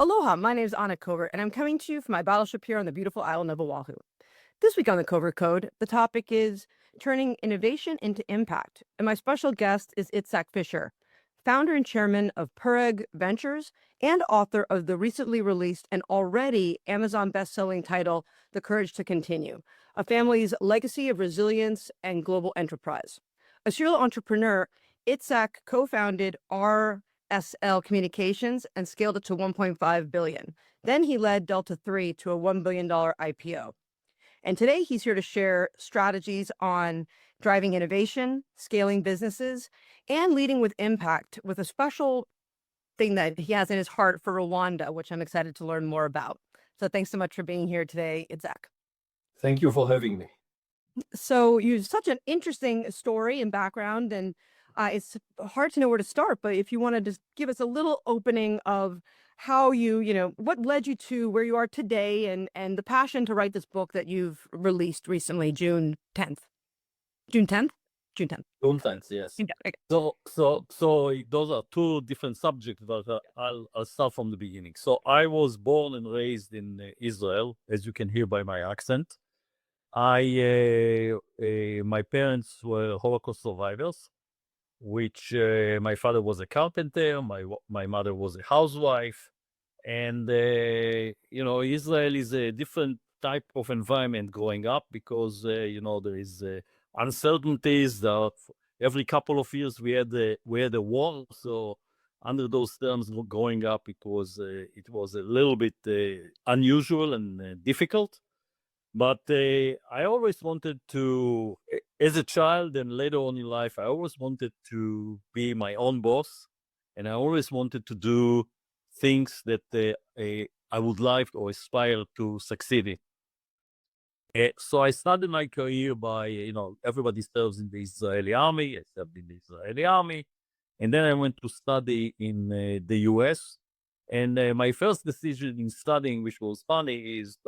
Aloha, my name is Anna Covert, and I'm coming to you from my battleship here on the beautiful island of Oahu. This week on the Covert Code, the topic is turning innovation into impact. And my special guest is Itzhak Fisher, founder and chairman of Pereg Ventures and author of the recently released and already Amazon best-selling title, The Courage to Continue, a family's legacy of resilience and global enterprise. A serial entrepreneur, Itzhak co-founded RSL Communications and scaled it to 1.5 billion. Then he led Delta 3 to a $1 billion IPO. And today he's here to share strategies on driving innovation, scaling businesses, and leading with impact with a special thing that he has in his heart for Rwanda, which I'm excited to learn more about. So thanks so much for being here today, Itzhak. Thank you for having me. So you have such an interesting story and background, and it's hard to know where to start, but if you want to just give us a little opening of how what led you to where you are today and the passion to write this book that you've released recently, June 10th. June 10th? June 10th. June 10th, yes. Yeah, okay. So those are two different subjects, but I'll start from the beginning. So I was born and raised in Israel, as you can hear by my accent. My parents were Holocaust survivors, which my father was a carpenter, my mother was a housewife, and Israel is a different type of environment growing up because there is uncertainties. That every couple of years we had a war, so under those terms, growing up, it was a little bit unusual and difficult. But I always wanted to, as a child and later on in life, I always wanted to be my own boss. And I always wanted to do things that I would like or aspire to succeed in. So I started my career by, everybody serves in the Israeli army. I served in the Israeli army. And then I went to study in the US. And my first decision in studying, which was funny, is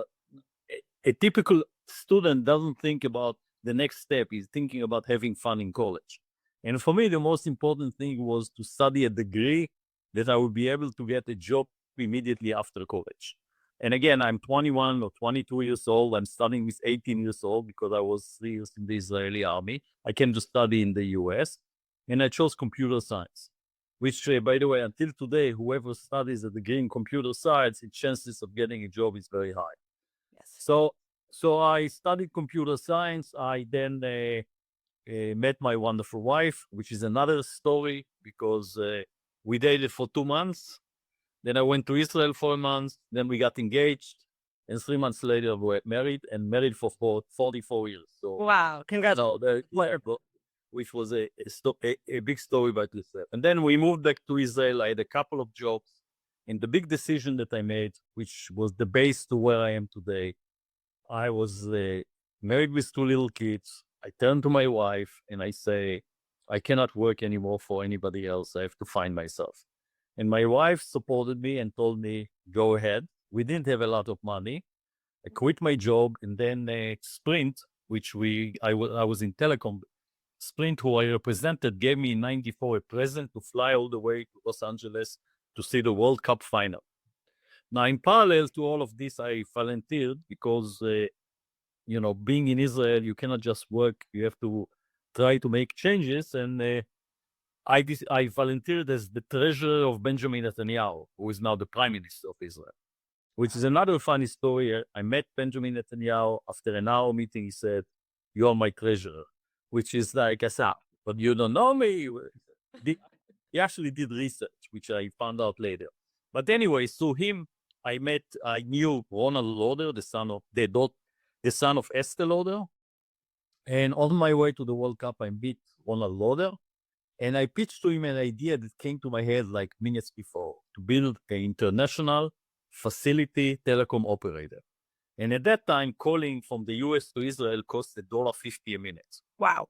a typical student doesn't think about the next step. He's thinking about having fun in college. And for me, the most important thing was to study a degree that I would be able to get a job immediately after college. And again, I'm 21 or 22 years old. I'm studying with 18 years old because I was 3 years in the Israeli army. I came to study in the US, and I chose computer science, which, by the way, until today, whoever studies a degree in computer science, the chances of getting a job is very high. Yes. So I studied computer science. I then met my wonderful wife, which is another story because we dated for 2 months. Then I went to Israel for a month. Then we got engaged. And 3 months later, we were married for 44 years. So, Wow, congrats. which was a big story by itself. And then we moved back to Israel. I had a couple of jobs. And the big decision that I made, which was the base to where I am today, I was married with 2 little kids. I turned to my wife and I say, I cannot work anymore for anybody else. I have to find myself. And my wife supported me and told me, go ahead. We didn't have a lot of money. I quit my job, and then Sprint, which I was in telecom, Sprint, who I represented, gave me in 94 a present to fly all the way to Los Angeles to see the World Cup final. Now, in parallel to all of this, I volunteered because, being in Israel, you cannot just work. You have to try to make changes. And I volunteered as the treasurer of Benjamin Netanyahu, who is now the prime minister of Israel, which is another funny story. I met Benjamin Netanyahu. After an hour meeting, he said, you are my treasurer, which is like, I said, but you don't know me. He actually did research, which I found out later. But anyway, through him, I knew Ronald Lauder, the son of Esther Lauder. And on my way to the World Cup, I met Ronald Lauder. And I pitched to him an idea that came to my head like minutes before, to build an international facility telecom operator. And at that time, calling from the US to Israel cost $1.50 a minute. Wow.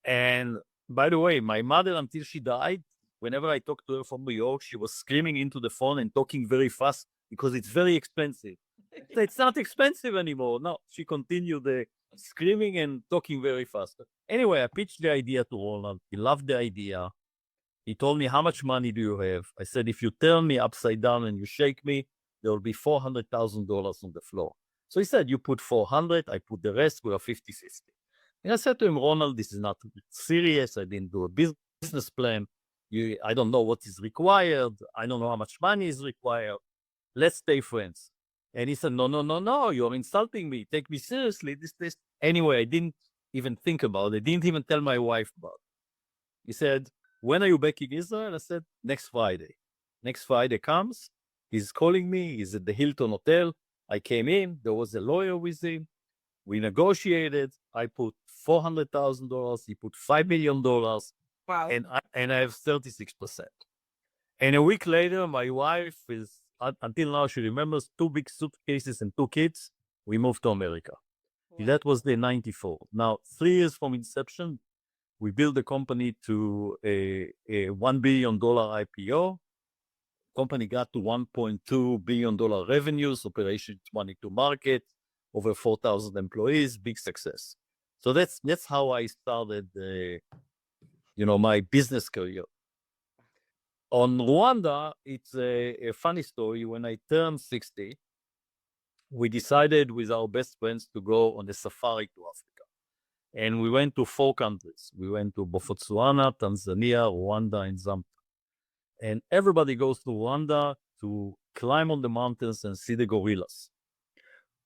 And by the way, my mother, until she died, whenever I talked to her from New York, she was screaming into the phone and talking very fast because it's very expensive. So it's not expensive anymore. No, she continued screaming and talking very fast. Anyway, I pitched the idea to Ronald. He loved the idea. He told me, how much money do you have? I said, if you turn me upside down and you shake me, there will be $400,000 on the floor. So he said, you put 400, I put the rest, we are 50-50. And I said to him, Ronald, this is not serious. I didn't do a business plan. I don't know what is required. I don't know how much money is required. Let's stay friends. And he said, no, no, no, no, you're insulting me. Take me seriously. This. Anyway, I didn't even think about it. I didn't even tell my wife about it. He said, when are you back in Israel? I said, next Friday. Next Friday comes. He's calling me. He's at the Hilton Hotel. I came in. There was a lawyer with him. We negotiated. I put $400,000. He put $5 million. Wow. And I have 36%. And a week later, my wife is, until now, she remembers 2 big suitcases and 2 kids. We moved to America. Wow. That was the 94. Now, 3 years from inception, we built the company to a $1 billion IPO. Company got to $1.2 billion revenues, operations money to market, over 4,000 employees, big success. So that's how I started, my business career. On Rwanda, it's a funny story. When I turned 60, we decided with our best friends to go on a safari to Africa. And we went to 4 countries. We went to Botswana, Tanzania, Rwanda, and Zambia. And everybody goes to Rwanda to climb on the mountains and see the gorillas.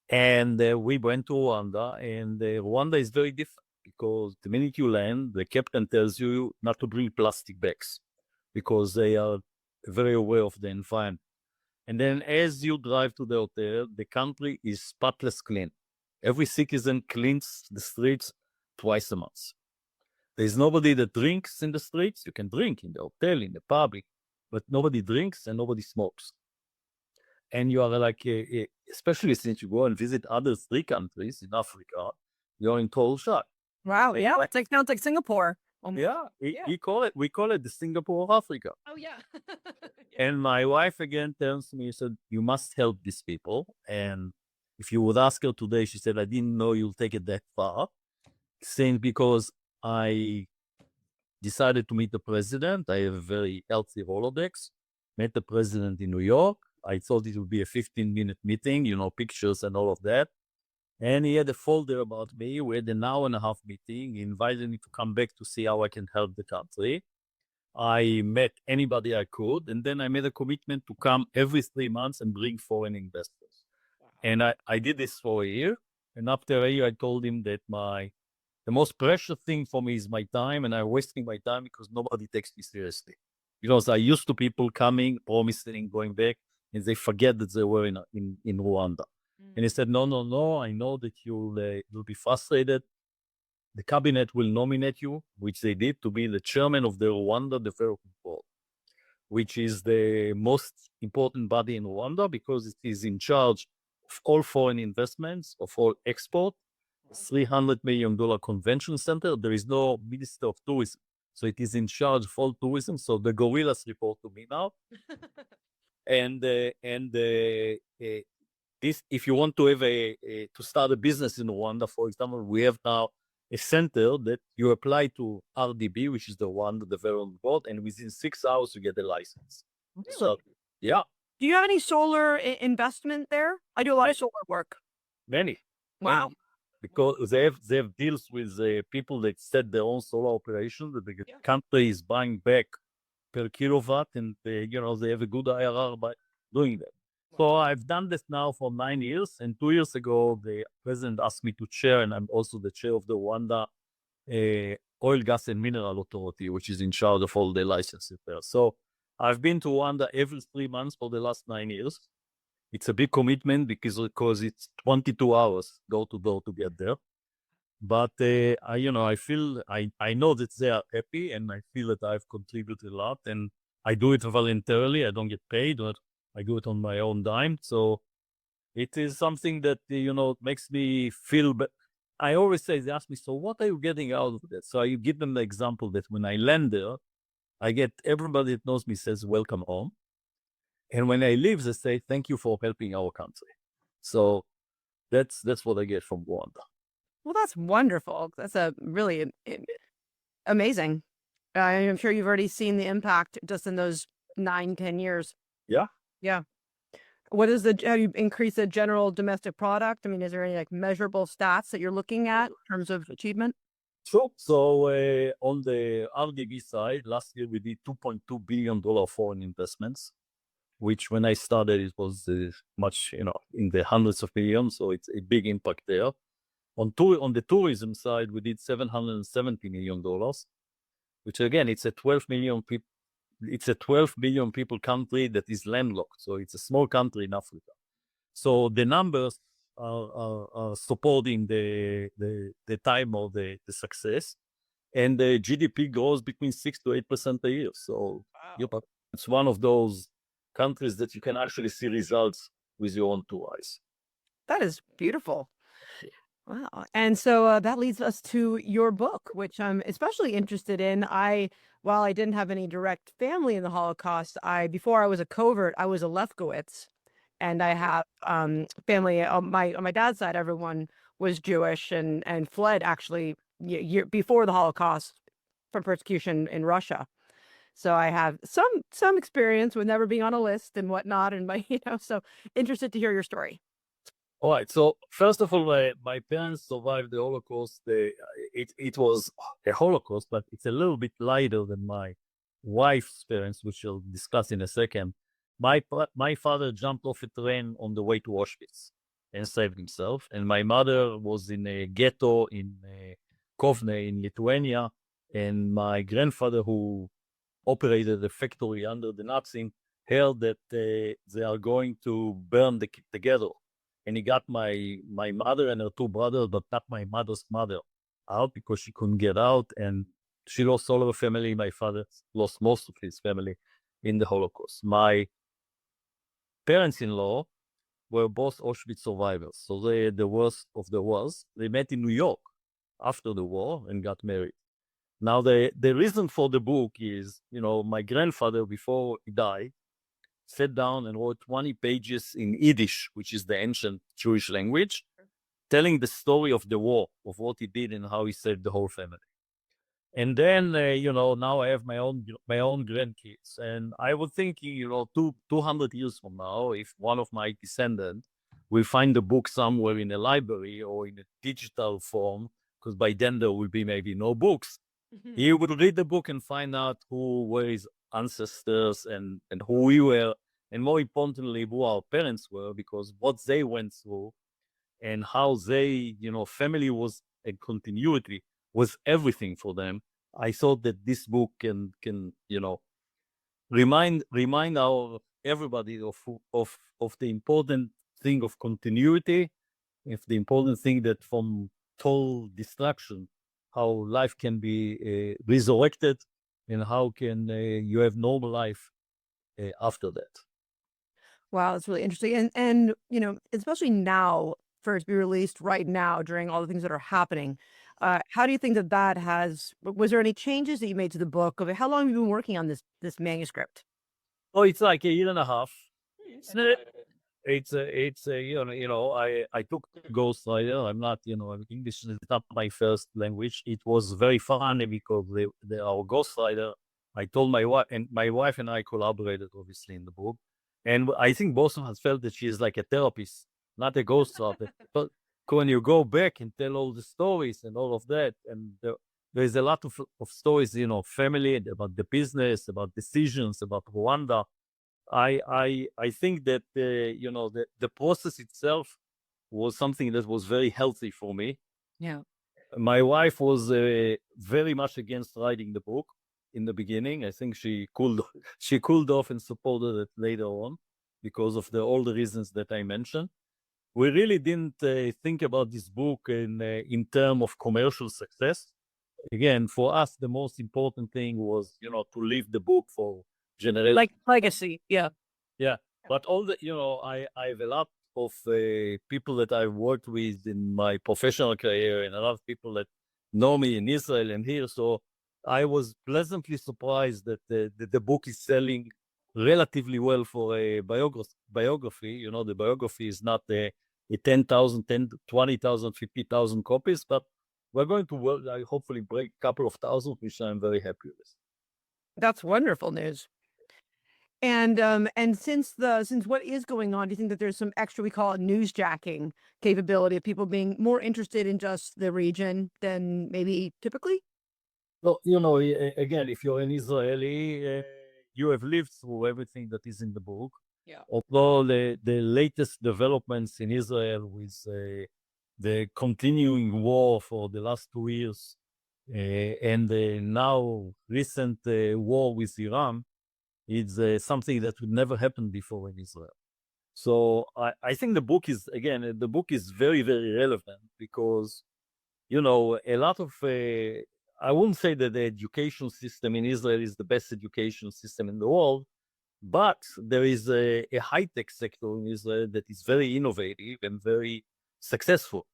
And we went to Rwanda, and Rwanda is very different because the minute you land, the captain tells you not to bring plastic bags because they are very aware of the environment. And then as you drive to the hotel, the country is spotless clean. Every citizen cleans the streets twice a month. There's nobody that drinks in the streets. You can drink in the hotel, in the public, but nobody drinks and nobody smokes. And you are like, especially since you go and visit other 3 countries in Africa, you're in total shock. Wow. Yeah. It sounds like Singapore. Yeah, Yeah. we call it the Singapore of Africa. Oh, yeah. And my wife again tells me, she said, you must help these people. And if you would ask her today, she said, I didn't know you'll take it that far. Saying because I decided to meet the president. I have a very healthy Rolodex. Met the president in New York. I thought it would be a 15-minute meeting, pictures and all of that. And he had a folder about me. We had an hour-and-a-half meeting. He invited me to come back to see how I can help the country. I met anybody I could, and then I made a commitment to come every 3 months and bring foreign investors. And I did this for a year. And after a year, I told him that the most precious thing for me is my time, and I'm wasting my time because nobody takes me seriously. Because I used to people coming, promising, going back, and they forget that they were in Rwanda. And he said, no, no, no, I know that you'll be frustrated. The cabinet will nominate you, which they did, to be the chairman of the Rwanda Development Board, which is the most important body in Rwanda because it is in charge of all foreign investments, of all export, $300 million convention center. There is no Minister of Tourism. So it is in charge of all tourism. So the gorillas report to me now. And this, if you want to have to start a business in Rwanda, for example, we have now a center that you apply to RDB, which is the Rwanda Development Board, and within 6 hours you get a license. Really? So, yeah. Do you have any solar investment there? I do a lot of solar work. Many. Wow. Many. Because they have deals with people that set their own solar operation that the country is buying back per kilowatt, and they have a good IRR by doing that. So I've done this now for 9 years, and 2 years ago, the president asked me to chair, and I'm also the chair of the Rwanda Oil, Gas, and Mineral Authority, which is in charge of all the licenses there. So I've been to Rwanda every 3 months for the last 9 years. It's a big commitment because it's 22 hours door to door to get there. But I feel I know that they are happy, and I feel that I've contributed a lot, and I do it voluntarily. I don't get paid, but I do it on my own dime. So it is something that makes me feel. But I always say, they ask me, so what are you getting out of that? So I give them the example that when I land there, I get everybody that knows me says welcome home, and when I leave, they say thank you for helping our country. So that's what I get from Rwanda. Well, that's wonderful. That's a really amazing. I'm sure you've already seen the impact just in those 9, 10 years. Yeah. Yeah. What is the have you increased the general domestic product? I mean, is there any like measurable stats that you're looking at in terms of achievement? Sure. So on the RDB side, last year we did $2.2 billion foreign investments, which when I started, it was much, in the hundreds of millions. So it's a big impact there. On the tourism side, we did $770 million, which again, it's a 12 million people country that is landlocked. So it's a small country in Africa. So the numbers are supporting the time of the success. And the GDP grows between 6 to 8% a year. So Wow. it's one of those countries that you can actually see results with your own two eyes. That is beautiful. Wow. And so that leads us to your book, which I'm especially interested in. While I didn't have any direct family in the Holocaust, before I was a covert, I was a Lefkowitz, and I have family on my dad's side. Everyone was Jewish and fled actually year before the Holocaust from persecution in Russia. So I have some experience with never being on a list and whatnot, and my so interested to hear your story. All right. So first of all, my parents survived the Holocaust. It was a Holocaust, but it's a little bit lighter than my wife's parents, which I'll discuss in a second. My father jumped off a train on the way to Auschwitz and saved himself, and my mother was in a ghetto in Covert in Lithuania, and my grandfather, who operated a factory under the Nazis, heard that they are going to burn the ghetto, and he got my mother and her two brothers, but not my mother's mother, out because she couldn't get out, and she lost all of her family. My father lost most of his family in the Holocaust. My parents-in-law were both Auschwitz survivors, so they the worst of the worst. They met in New York after the war and got married. Now, the reason for the book is, my grandfather, before he died, sat down and wrote 20 pages in Yiddish, which is the ancient Jewish language, telling the story of the war, of what he did and how he saved the whole family. And then, now I have my own grandkids, and I was thinking, 200 years from now, if one of my descendants will find the book somewhere in a library or in a digital form, because by then there will be maybe no books, he would read the book and find out who were his ancestors and who we were, and more importantly, who our parents were, because what they went through and how they, family was a continuity was everything for them. I thought that this book can remind our everybody of the important thing of continuity, if the important thing that from total destruction, how life can be resurrected, and how can you have normal life after that. Wow, that's really interesting. And especially now for it to be released right now during all the things that are happening. How do you think that was there any changes that you made to the book? How long have you been working on this manuscript? Oh, it's like a year and a half. It's Okay. I took ghostwriter. I'm not, English is not my first language. It was very funny because our ghostwriter, I told my wife, and my wife and I collaborated obviously in the book. And I think both of us felt that she is like a therapist, not a ghostwriter. But when you go back and tell all the stories and all of that, and there's a lot of stories, family, about the business, about decisions, about Rwanda. I think that the process itself was something that was very healthy for me. Yeah. My wife was very much against writing the book in the beginning. I think she cooled she cooled off and supported it later on because of all the reasons that I mentioned. We really didn't think about this book in terms of commercial success. Again, for us, the most important thing was to leave the book for generations. Like legacy. Yeah. Yeah, but all the I have a lot of people that I worked with in my professional career, and a lot of people that know me in Israel and here. So I was pleasantly surprised that the book is selling relatively well for a biography. The biography is not a 10,000, 20,000, 50,000 copies, but we're going to work. I hopefully break a couple of thousand, which I'm very happy with. That's wonderful news. And since what is going on, do you think that there's some extra, we call it newsjacking capability of people being more interested in just the region than maybe typically? Well, again, if you're an Israeli, you have lived through everything that is in the book. Yeah. Although the latest developments in Israel with the continuing war for the last 2 years and the now recent war with Iran, it's something that would never happen before in Israel. So I think the book is, again, the book is very, very relevant because, a lot of, I wouldn't say that the education system in Israel is the best education system in the world, but there is a high-tech sector in Israel that is very innovative and very successful.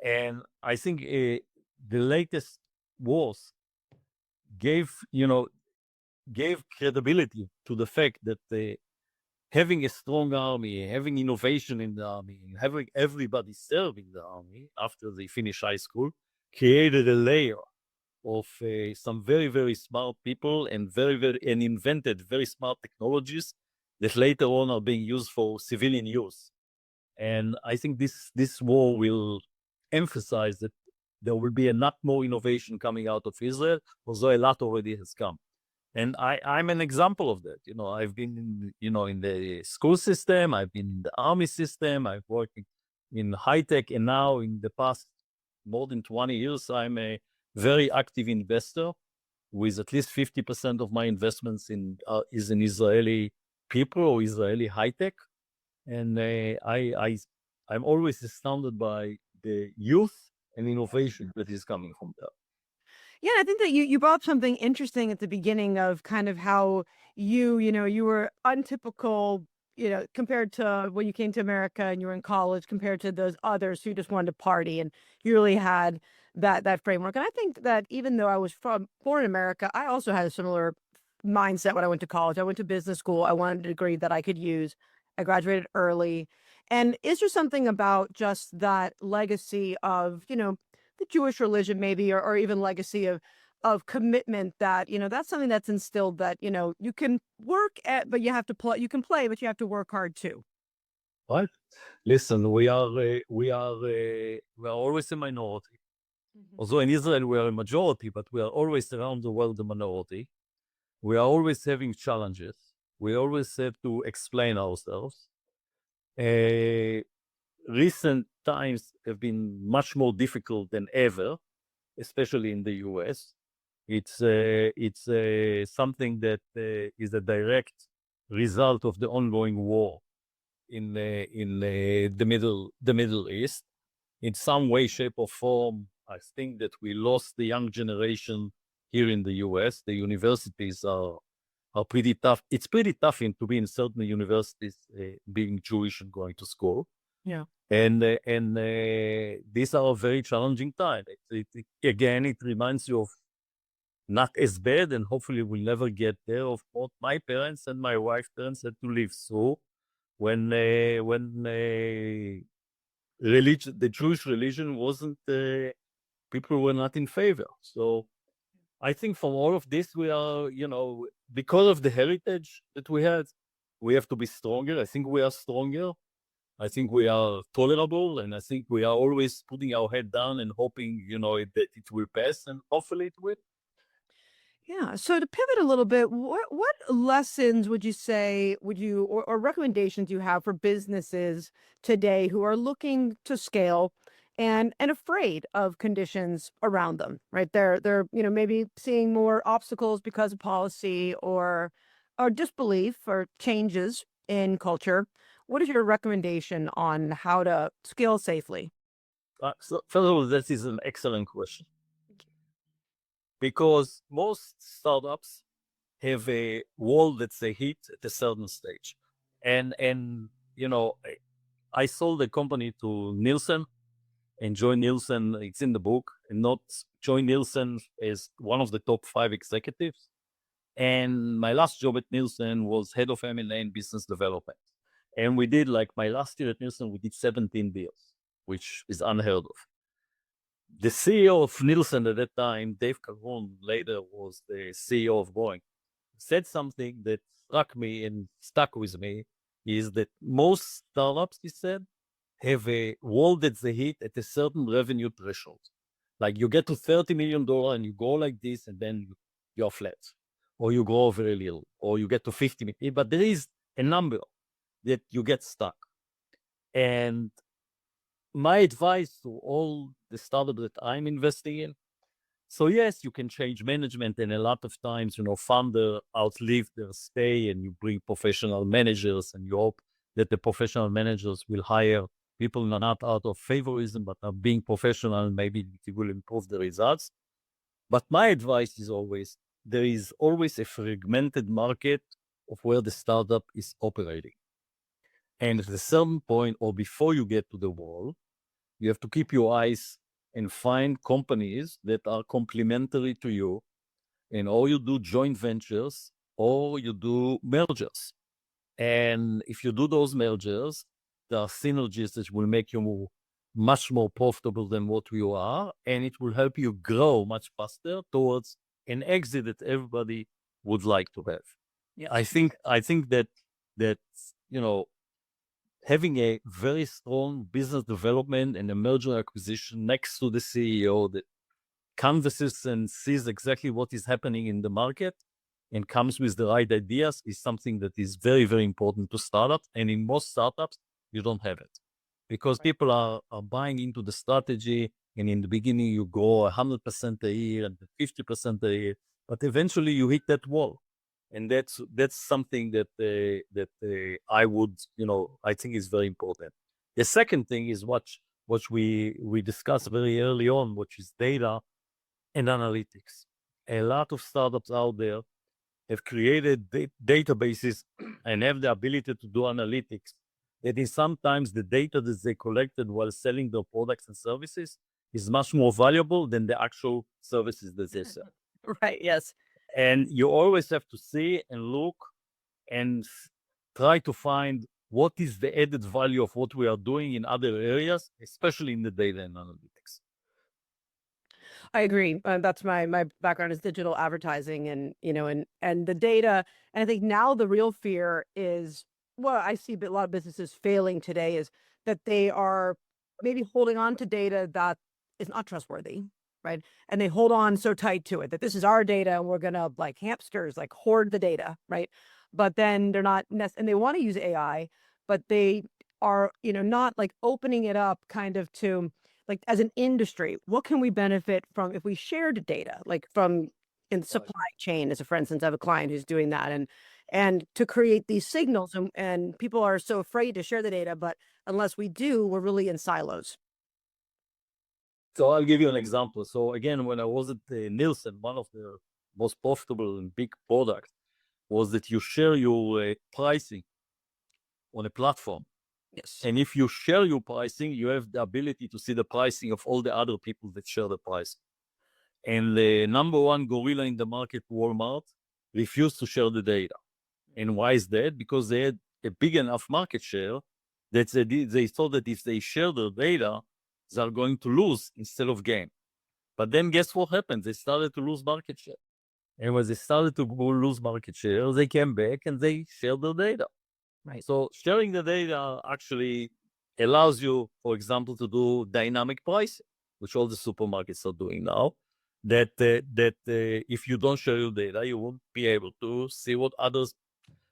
And I think the latest wars gave, gave credibility to the fact that having a strong army, having innovation in the army, and having everybody serving the army after they finish high school created a layer of some very, very smart people and and invented very smart technologies that later on are being used for civilian use. And I think this war will emphasize that there will be a lot more innovation coming out of Israel, although a lot already has come. And I'm an example of that. I've been in the school system, I've been in the army system, I've worked in high tech, and now in the past more than 20 years, I'm a very active investor with at least 50% of my investments is in Israeli people or Israeli high tech. And I'm always astounded by the youth and innovation that is coming from there. Yeah, I think that you brought up something interesting at the beginning of kind of how you were untypical, compared to when you came to America and you were in college compared to those others who just wanted to party, and you really had that framework. And I think that even though I was born in America, I also had a similar mindset when I went to college. I went to business school. I wanted a degree that I could use. I graduated early. And is there something about just that legacy of, the Jewish religion maybe, or even legacy of commitment that, that's something that's instilled that, you can work at, but you have to play, you can play, but you have to work hard too. Right? Listen, we are always a minority. Mhm. Although in Israel we are a majority, but we are always around the world a minority. We are always having challenges. We always have to explain ourselves. Uh, Recent times have been much more difficult than ever, especially in the US. It's something that is a direct result of the ongoing war in the Middle East. In some way, shape, or form, I think that we lost the young generation here in the US. The universities are pretty tough. It's pretty tough to be in certain universities, being Jewish and going to school. Yeah. And these are a very challenging time. Again, it reminds you of not as bad, and hopefully we'll never get there, of what my parents and my wife's parents had to live through when religion, the Jewish religion wasn't, people were not in favor. So I think from all of this, we are, because of the heritage that we had, we have to be stronger. I think we are stronger. I think we are tolerable, and I think we are always putting our head down and hoping, that it will pass, and hopefully it will. Yeah. So to pivot a little bit, what lessons would you say would you or recommendations you have for businesses today who are looking to scale and afraid of conditions around them, right? They're, maybe seeing more obstacles because of policy or disbelief or changes in culture. What is your recommendation on how to scale safely? So first of all, that is an excellent question because most startups have a wall that they hit at a certain stage. And I sold the company to Nielsen, and Joy Nielsen, it's in the book, and not Joy Nielsen is one of the top 5 executives. And my last job at Nielsen was head of M&A and business development. And we did, like, my last year at Nielsen, we did 17 deals, which is unheard of. The CEO of Nielsen at that time, Dave Calhoun, later was the CEO of Boeing. said something that struck me and stuck with me is that most startups, he said, have a wall that they hit at a certain revenue threshold. Like you get to $30 million and you go like this, and then you're flat, or you grow very little, or you get to 50 million. But there is a number that you get stuck. And my advice to all the startups that I'm investing in, so yes, you can change management, and a lot of times, founder outlive their stay, and you bring professional managers, and you hope that the professional managers will hire people not out of favorism, but are being professional. Maybe it will improve the results. But my advice is always, there is always a fragmented market of where the startup is operating. And at a certain point, or before you get to the wall, you have to keep your eyes and find companies that are complementary to you, and or you do joint ventures or you do mergers. And if you do those mergers, there are synergies that will make you much more profitable than what you are, and it will help you grow much faster towards an exit that everybody would like to have. Yeah. I think that having a very strong business development and a merger acquisition next to the CEO that canvasses and sees exactly what is happening in the market and comes with the right ideas is something that is very, very important to startups. And in most startups, you don't have it because people are buying into the strategy. And in the beginning, you grow 100% a year and 50% a year, but eventually you hit that wall. And that's something that I would, I think is very important. The second thing is what we discussed very early on, which is data and analytics. A lot of startups out there have created databases and have the ability to do analytics. That is sometimes the data that they collected while selling their products and services is much more valuable than the actual services that they sell. Right. Yes. And you always have to see and look and try to find what is the added value of what we are doing in other areas, especially in the data and analytics. I agree. That's my background is digital advertising, and and the data. And I think now the real fear is, well, I see a lot of businesses failing today is that they are maybe holding on to data that is not trustworthy, right? And they hold on so tight to it that this is our data and we're gonna, like hamsters, like hoard the data, right? But then they're not and they want to use AI, but they are, not like opening it up kind of to, like, as an industry, what can we benefit from if we shared data, like from in supply chain? As a, for instance, I have a client who's doing that, and to create these signals, and people are so afraid to share the data, but unless we do, we're really in silos. So I'll give you an example. So again, when I was at Nielsen, one of the most profitable and big products was that you share your pricing on a platform. Yes. And if you share your pricing, you have the ability to see the pricing of all the other people that share the price. And the number one gorilla in the market, Walmart, refused to share the data. And why is that? Because they had a big enough market share that they thought that if they share their data, they are going to lose instead of gain. But then guess what happened? They started to lose market share. And when they started to lose market share, they came back and they shared their data. Right. So sharing the data actually allows you, for example, to do dynamic pricing, which all the supermarkets are doing now. That if you don't share your data, you won't be able to see what other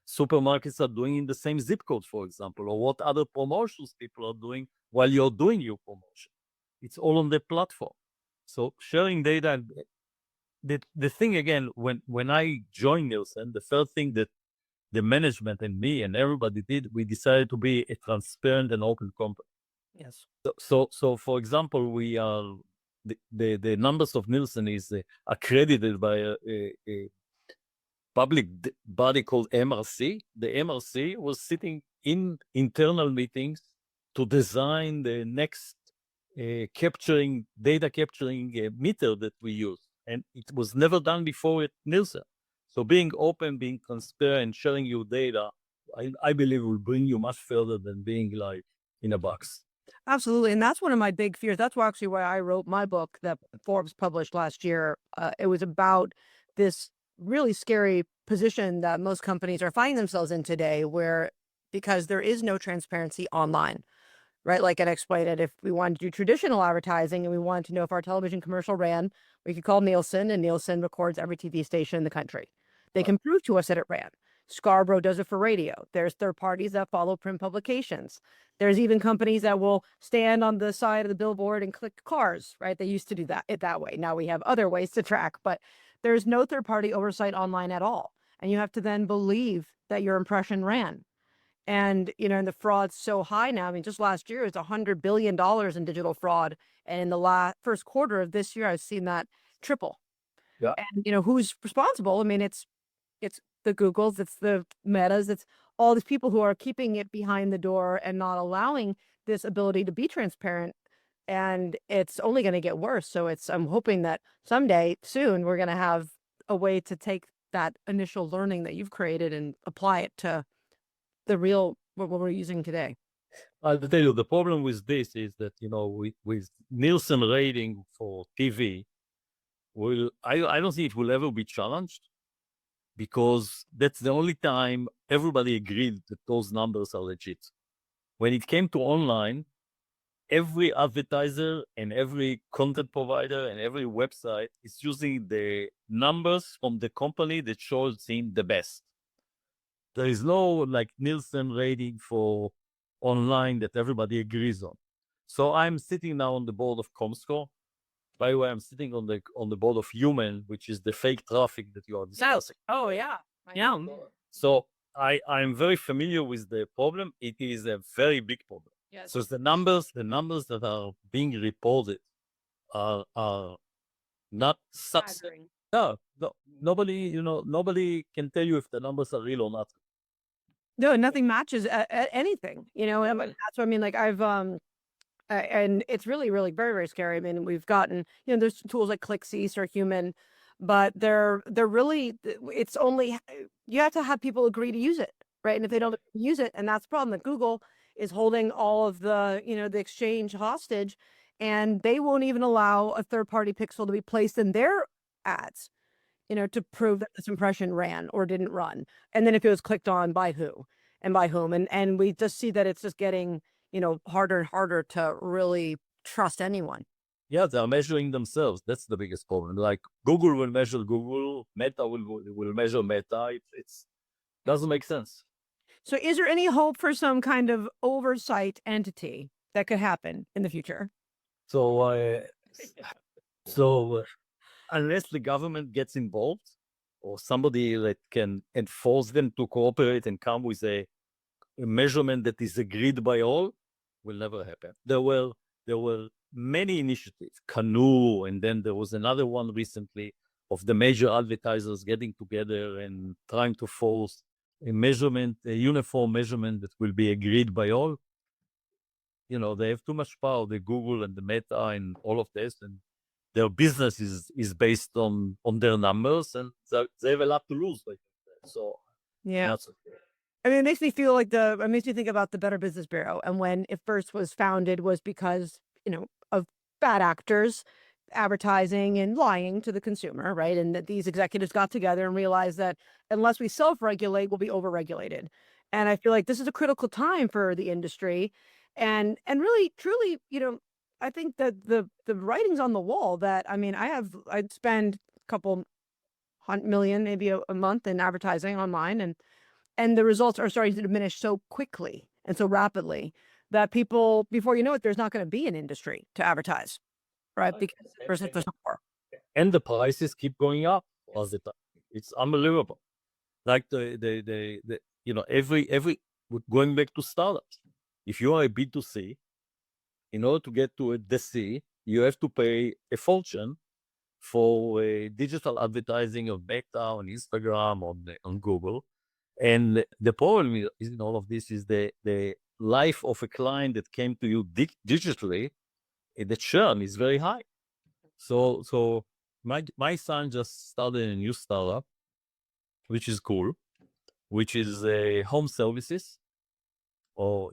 supermarkets are doing in the same zip code, for example, or what other promotions people are doing while you're doing your promotion. It's all on the platform. So sharing data. The thing again, when I joined Nielsen, the first thing that the management and me and everybody did, we decided to be a transparent and open company. Yes. So for example, we are the numbers of Nielsen is accredited by a public body called MRC. The MRC was sitting in internal meetings to design the next data capturing meter that we use, and it was never done before at Nielsen. So being open, being transparent, sharing your data, I believe will bring you much further than being like in a box. Absolutely. And that's one of my big fears. That's actually why I wrote my book that Forbes published last year. It was about this really scary position that most companies are finding themselves in today, where because there is no transparency online, right? Like I explained it, if we wanted to do traditional advertising and we wanted to know if our television commercial ran, we could call Nielsen, and Nielsen records every TV station in the country. They can prove to us that it ran. Scarborough does it for radio. There's third parties that follow print publications. There's even companies that will stand on the side of the billboard and click cars, right? They used to do that way. Now we have other ways to track, but there's no third party oversight online at all. And you have to then believe that your impression ran. And, and the fraud's so high now. I mean, just last year, it's $100 billion in digital fraud. And in the first quarter of this year, I've seen that triple. Yeah. And, who's responsible? I mean, it's the Googles, it's the Metas, it's all these people who are keeping it behind the door and not allowing this ability to be transparent. And it's only going to get worse. So I'm hoping that someday soon we're going to have a way to take that initial learning that you've created and apply it to the real what we're using today. I'll tell you, the problem with this is that, with Nielsen rating for TV, I don't think it will ever be challenged, because that's the only time everybody agreed that those numbers are legit. When it came to online, every advertiser and every content provider and every website is using the numbers from the company that shows him the best. There is no like Nielsen rating for online that everybody agrees on. So I'm sitting now on the board of Comscore. By the way, I'm sitting on the board of Human, which is the fake traffic that you are discussing. Oh yeah. Yeah. So I'm very familiar with the problem. It is a very big problem. Yes. So the numbers that are being reported are not such. No, nobody can tell you if the numbers are real or not. No, nothing matches anything, and that's what I mean. Like and it's really, really very, very scary. I mean, we've gotten, there's tools like ClickCease or Human, but they're really, it's only, you have to have people agree to use it, right? And if they don't use it, and that's the problem, that Google is holding all of the, the exchange hostage, and they won't even allow a third-party pixel to be placed in their ads, to prove that this impression ran or didn't run. And then if it was clicked on by who and by whom. And we just see that it's just getting, harder and harder to really trust anyone. Yeah, they're measuring themselves. That's the biggest problem. Like Google will measure Google, Meta will measure Meta. It's doesn't make sense. So is there any hope for some kind of oversight entity that could happen in the future? So, unless the government gets involved or somebody that can enforce them to cooperate and come with a measurement that is agreed by all, will never happen. There were many initiatives, Canoe, and then there was another one recently of the major advertisers getting together and trying to force a uniform measurement that will be agreed by all. They have too much power, the Google and the Meta and all of this, and their business is based on their numbers, and they have a lot to lose. So yeah. I mean, it makes me feel like it makes me think about the Better Business Bureau. And when it first was founded was because, of bad actors advertising and lying to the consumer, right? And that these executives got together and realized that unless we self-regulate, we'll be overregulated. And I feel like this is a critical time for the industry. And really, truly, I think that the writing's on the wall that, I mean, I'd spend a couple million, maybe a month in advertising online, and the results are starting to diminish so quickly and so rapidly that people, before you know it, there's not going to be an industry to advertise, right? Because there's no more. And the prices keep going up all the time. It's unbelievable. Like every going back to startups. If you are a B2C, in order to get to the C, you have to pay a fortune for digital advertising of Meta on Instagram, on Google. And the problem is in all of this is the life of a client that came to you digitally, the churn is very high. So my son just started a new startup, which is cool, which is home services. Or,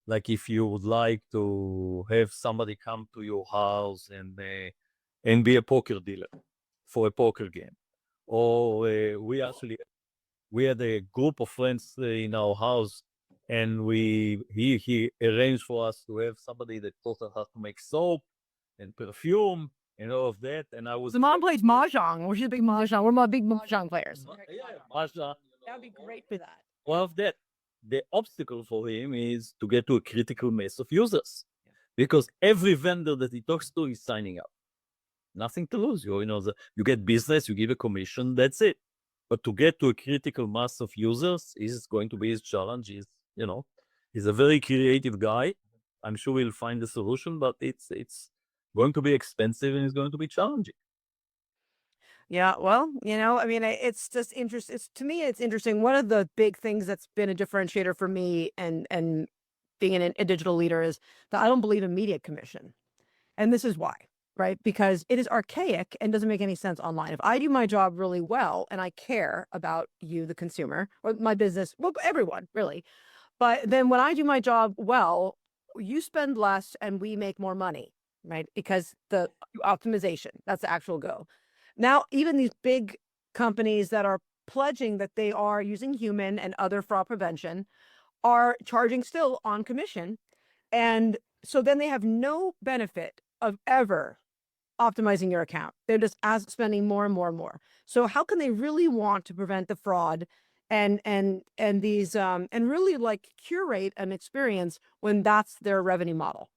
like if you would like to have somebody come to your house and be a poker dealer for a poker game. Or we actually we had a group of friends in our house, and he arranged for us to have somebody that taught us how to make soap and perfume and all of that. And I was The mom plays mahjong. We're just big mahjong. We're big mahjong players. Masha. That would be great for that. One of that. The obstacle for him is to get to a critical mass of users, because every vendor that he talks to is signing up. Nothing to lose. You get business, you give a commission, that's it. But to get to a critical mass of users is going to be his challenge. He's a very creative guy. I'm sure we'll find a solution, but it's going to be expensive and it's going to be challenging. Yeah, well, I mean, it's just interesting. To me, it's interesting. One of the big things that's been a differentiator for me and being a digital leader is that I don't believe in media commission. And this is why, right? Because it is archaic and doesn't make any sense online. If I do my job really well and I care about you, the consumer, or my business, well, everyone really. But then when I do my job well, you spend less and we make more money, right? Because the optimization, that's the actual go. Now, even these big companies that are pledging that they are using human and other fraud prevention are charging still on commission. And so then they have no benefit of ever optimizing your account. They're just spending more and more and more. So how can they really want to prevent the fraud and these and really like curate an experience when that's their revenue model?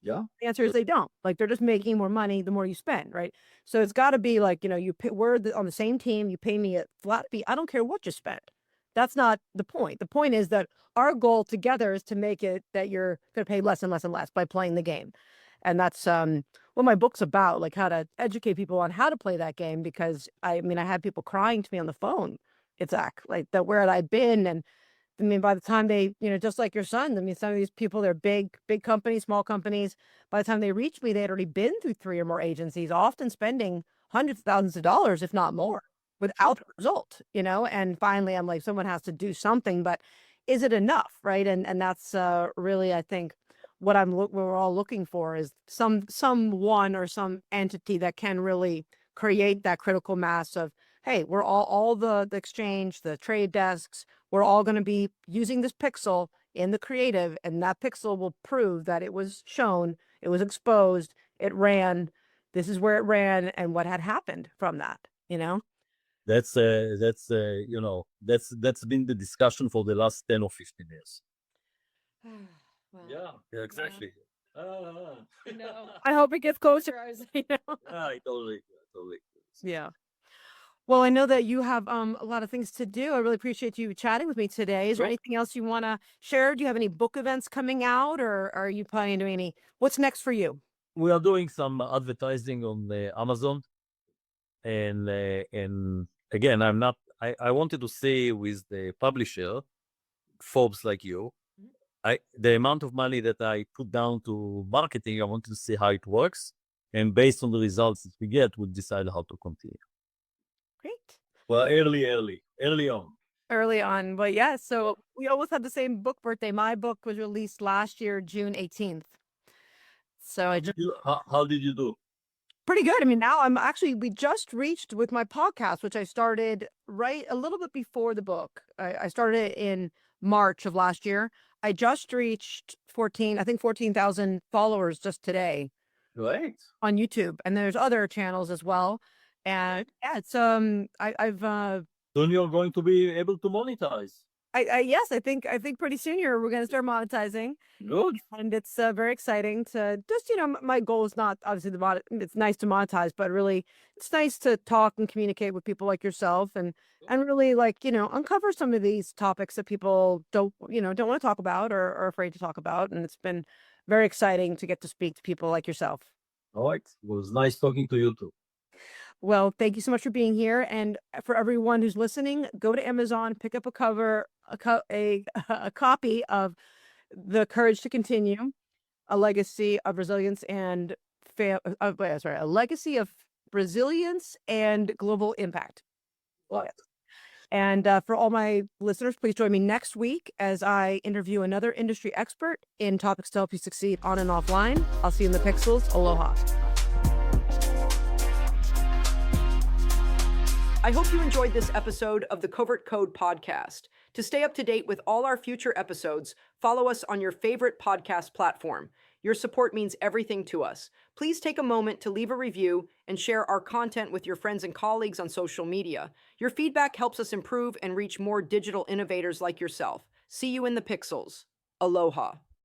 Yeah. The answer is they don't. Like, they're just making more money the more you spend, right? So it's got to be like, we're on the same team. You pay me a flat fee. I don't care what you spend. That's not the point. The point is that our goal together is to make it that you're going to pay less and less and less by playing the game. And that's what my book's about, like how to educate people on how to play that game. Because I had people crying to me on the phone. It's like that where had I been? And I mean, by the time they, just like your son, I mean, some of these people, they're big companies, small companies. By the time they reached me, they had already been through 3 or more agencies, often spending hundreds of thousands of dollars, if not more, without a result, And finally, I'm like, someone has to do something, but is it enough, right? And that's really, I think, what we're all looking for is someone or some entity that can really create that critical mass of, hey, we're all the exchange, the trade desks, we're all going to be using this pixel in the creative, and that pixel will prove that it was shown, it was exposed, it ran, this is where it ran, and what had happened from that, That's been the discussion for the last 10 or 15 years. Well, Yeah, exactly. I hope it gets closer. Totally. Yeah. Well, I know that you have a lot of things to do. I really appreciate you chatting with me today. Is there Sure. anything else you want to share? Do you have any book events coming out, or are you planning on doing what's next for you? We are doing some advertising on Amazon, and again, I wanted to say with the publisher, Forbes like you, the amount of money that I put down to marketing, I wanted to see how it works, and based on the results that we get, we'll decide how to continue. Great. Well, early on. Early on, but yeah. So we almost had the same book birthday. My book was released last year, June 18th. So How did you do? Pretty good. I mean, now we just reached with my podcast, which I started right a little bit before the book. I started it in March of last year. I just reached 14,000 followers just today. Right. On YouTube, and there's other channels as well. And yeah, it's I've Soon you're going to be able to monetize. yes, I think pretty soon we're going to start monetizing. Good. And it's very exciting to just, my goal is not obviously it's nice to monetize, but really it's nice to talk and communicate with people like yourself and really uncover some of these topics that people don't want to talk about or are afraid to talk about. And it's been very exciting to get to speak to people like yourself. All right. It was nice talking to you too. Well, thank you so much for being here. And for everyone who's listening, go to Amazon, pick up a copy of The Courage to Continue, a legacy of resilience and a legacy of resilience and global impact. Right. And for all my listeners, please join me next week as I interview another industry expert in topics to help you succeed on and offline. I'll see you in the pixels. Aloha. I hope you enjoyed this episode of the Covert Code podcast. To stay up to date with all our future episodes, follow us on your favorite podcast platform. Your support means everything to us. Please take a moment to leave a review and share our content with your friends and colleagues on social media. Your feedback helps us improve and reach more digital innovators like yourself. See you in the pixels. Aloha.